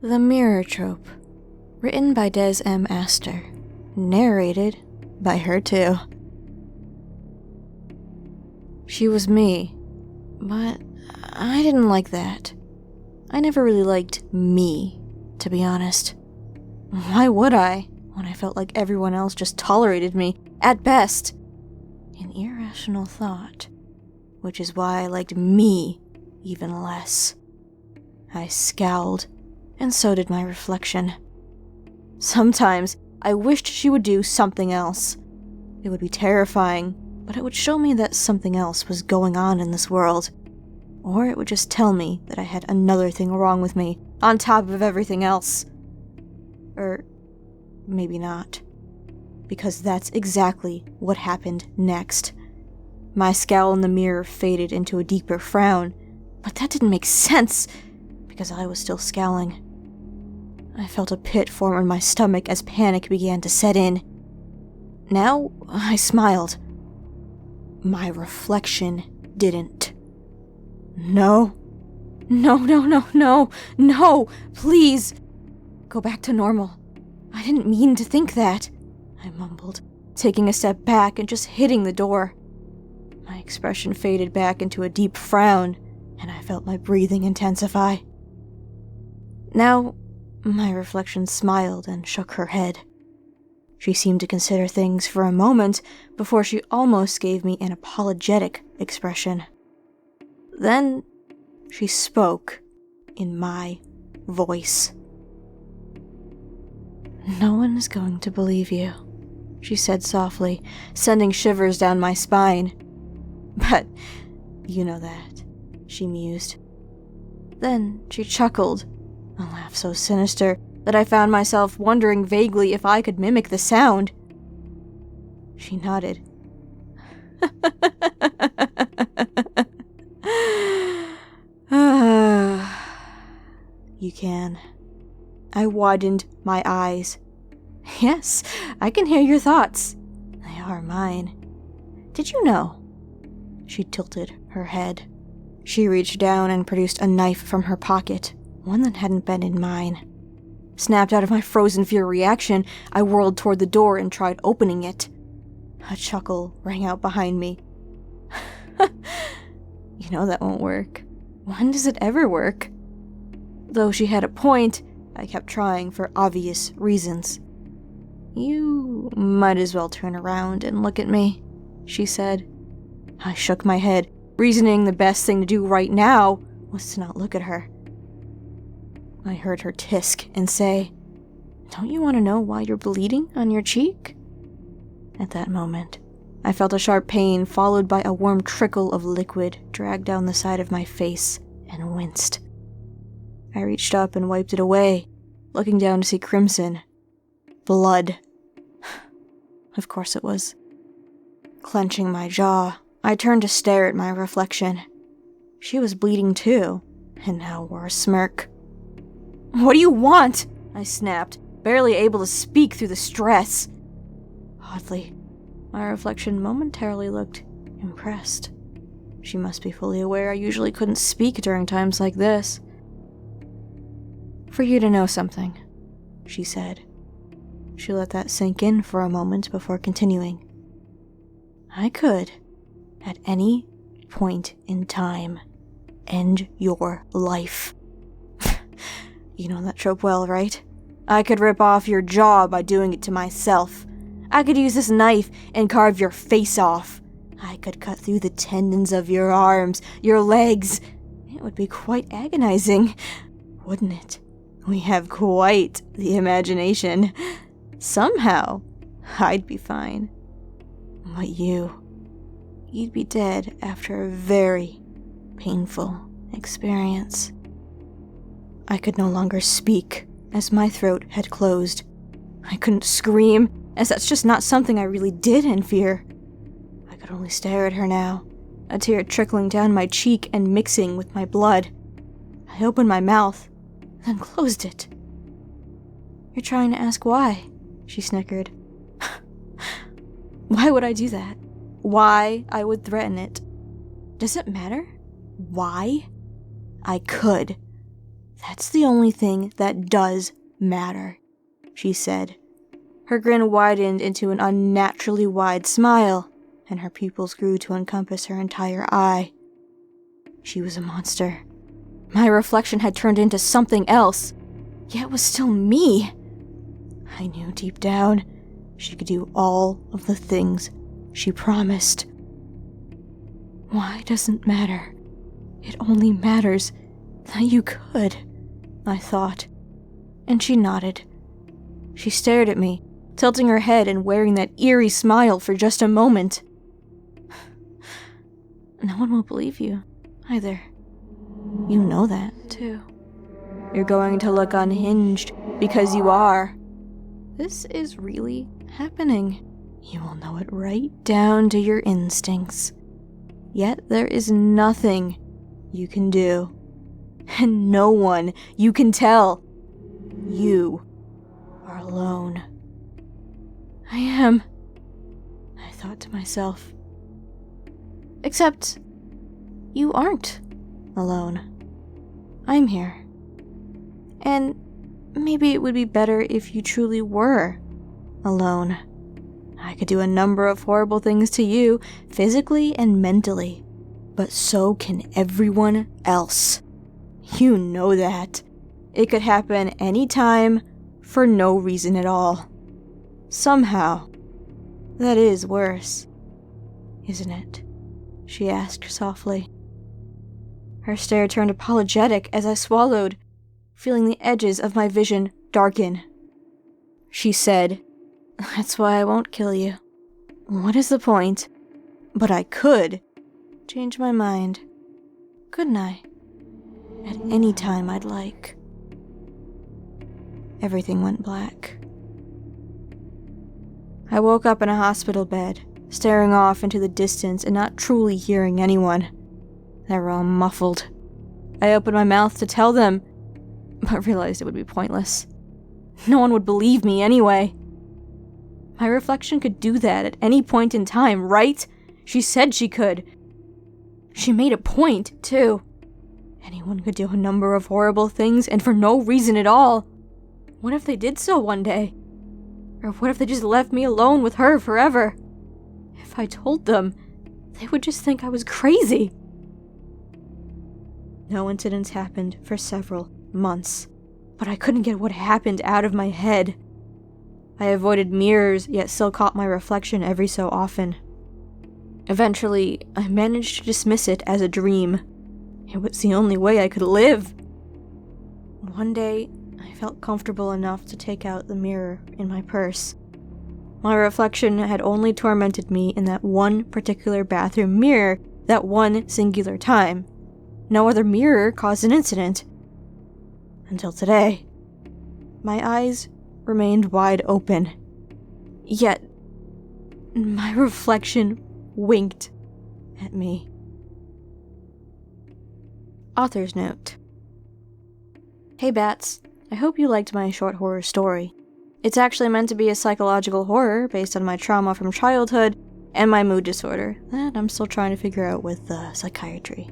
The Mirror Trope, written by Des M. Astor, narrated by her too. She was me, but I didn't like that. I never really liked me, to be honest. Why would I, when I felt like everyone else just tolerated me, at best? An irrational thought, which is why I liked me even less. I scowled, and so did my reflection. Sometimes I wished she would do something else. It would be terrifying, but it would show me that something else was going on in this world. Or it would just tell me that I had another thing wrong with me, on top of everything else. Or maybe not. Because that's exactly what happened next. My scowl in the mirror faded into a deeper frown, but that didn't make sense, because I was still scowling. I felt a pit form in my stomach as panic began to set in. Now, I smiled. My reflection didn't. No, please. Go back to normal. I didn't mean to think that, I mumbled, taking a step back and just hitting the door. My expression faded back into a deep frown, and I felt my breathing intensify. Now, my reflection smiled and shook her head. She seemed to consider things for a moment before she almost gave me an apologetic expression. Then, she spoke in my voice. No one is going to believe you, she said softly, sending shivers down my spine. But you know that, she mused. Then she chuckled, a laugh so sinister that I found myself wondering vaguely if I could mimic the sound. She nodded. You can. I widened my eyes. Yes, I can hear your thoughts. They are mine. Did you know? She tilted her head. She reached down and produced a knife from her pocket, one that hadn't been in mine. Snapped out of my frozen fear reaction, I whirled toward the door and tried opening it. A chuckle rang out behind me. You know that won't work. When does it ever work? Though she had a point, I kept trying for obvious reasons. You might as well turn around and look at me, she said. I shook my head, reasoning the best thing to do right now was to not look at her. I heard her tisk and say, "Don't you want to know why you're bleeding on your cheek?" At that moment, I felt a sharp pain followed by a warm trickle of liquid drag down the side of my face and winced. I reached up and wiped it away, looking down to see crimson. Blood. Of course it was. Clenching my jaw, I turned to stare at my reflection. She was bleeding too, and now wore a smirk. "What do you want?" I snapped, barely able to speak through the stress. Oddly, my reflection momentarily looked impressed. She must be fully aware I usually couldn't speak during times like this. "For you to know something," she said. She let that sink in for a moment before continuing. "I could, at any point in time, end your life. You know that trope well, right? I could rip off your jaw by doing it to myself. I could use this knife and carve your face off. I could cut through the tendons of your arms, your legs. It would be quite agonizing, wouldn't it? We have quite the imagination. Somehow, I'd be fine. But you'd be dead after a very painful experience." I could no longer speak, as my throat had closed. I couldn't scream, as that's just not something I really did in fear. I could only stare at her now, a tear trickling down my cheek and mixing with my blood. I opened my mouth, then closed it. "You're trying to ask why," she snickered. Why would I do that? Why I would threaten it? Does it matter? Why? I could. That's the only thing that does matter, she said. Her grin widened into an unnaturally wide smile, and her pupils grew to encompass her entire eye. She was a monster. My reflection had turned into something else, yet it was still me. I knew deep down she could do all of the things she promised. Why doesn't matter? It only matters that you could, I thought. And she nodded. She stared at me, tilting her head and wearing that eerie smile for just a moment. No one will believe you, either. You know that, too. You're going to look unhinged, because you are. This is really happening. You will know it right down to your instincts. Yet there is nothing you can do. And no one you can tell. You are alone. I am, I thought to myself. Except, you aren't alone. I'm here. And maybe it would be better if you truly were alone. I could do a number of horrible things to you, physically and mentally. But so can everyone else. You know that. It could happen anytime, for no reason at all. Somehow. That is worse, isn't it? She asked softly. Her stare turned apologetic as I swallowed, feeling the edges of my vision darken. She said, "That's why I won't kill you. What is the point? But I could change my mind, couldn't I? At any time I'd like." Everything went black. I woke up in a hospital bed, staring off into the distance and not truly hearing anyone. They were all muffled. I opened my mouth to tell them, but realized it would be pointless. No one would believe me anyway. My reflection could do that at any point in time, right? She said she could. She made a point, too. Anyone could do a number of horrible things, and for no reason at all. What if they did so one day? Or what if they just left me alone with her forever? If I told them, they would just think I was crazy. No incidents happened for several months, but I couldn't get what happened out of my head. I avoided mirrors, yet still caught my reflection every so often. Eventually, I managed to dismiss it as a dream. It was the only way I could live. One day, I felt comfortable enough to take out the mirror in my purse. My reflection had only tormented me in that one particular bathroom mirror that one singular time. No other mirror caused an incident. Until today. My eyes remained wide open. Yet, my reflection winked at me. Author's note. Hey Bats, I hope you liked my short horror story. It's actually meant to be a psychological horror based on my trauma from childhood and my mood disorder that I'm still trying to figure out with psychiatry.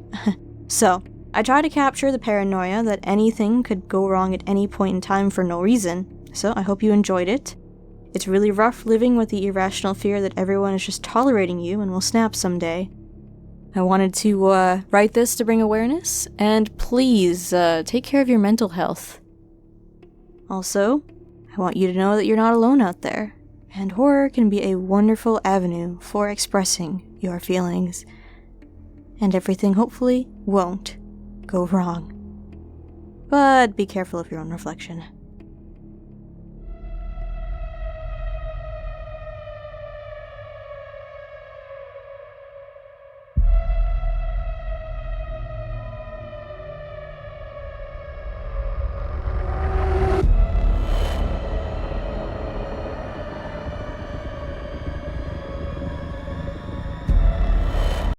So, I try to capture the paranoia that anything could go wrong at any point in time for no reason, so I hope you enjoyed it. It's really rough living with the irrational fear that everyone is just tolerating you and will snap someday. I wanted to write this to bring awareness, and please take care of your mental health. Also, I want you to know that you're not alone out there, and horror can be a wonderful avenue for expressing your feelings. And everything hopefully won't go wrong. But be careful of your own reflection.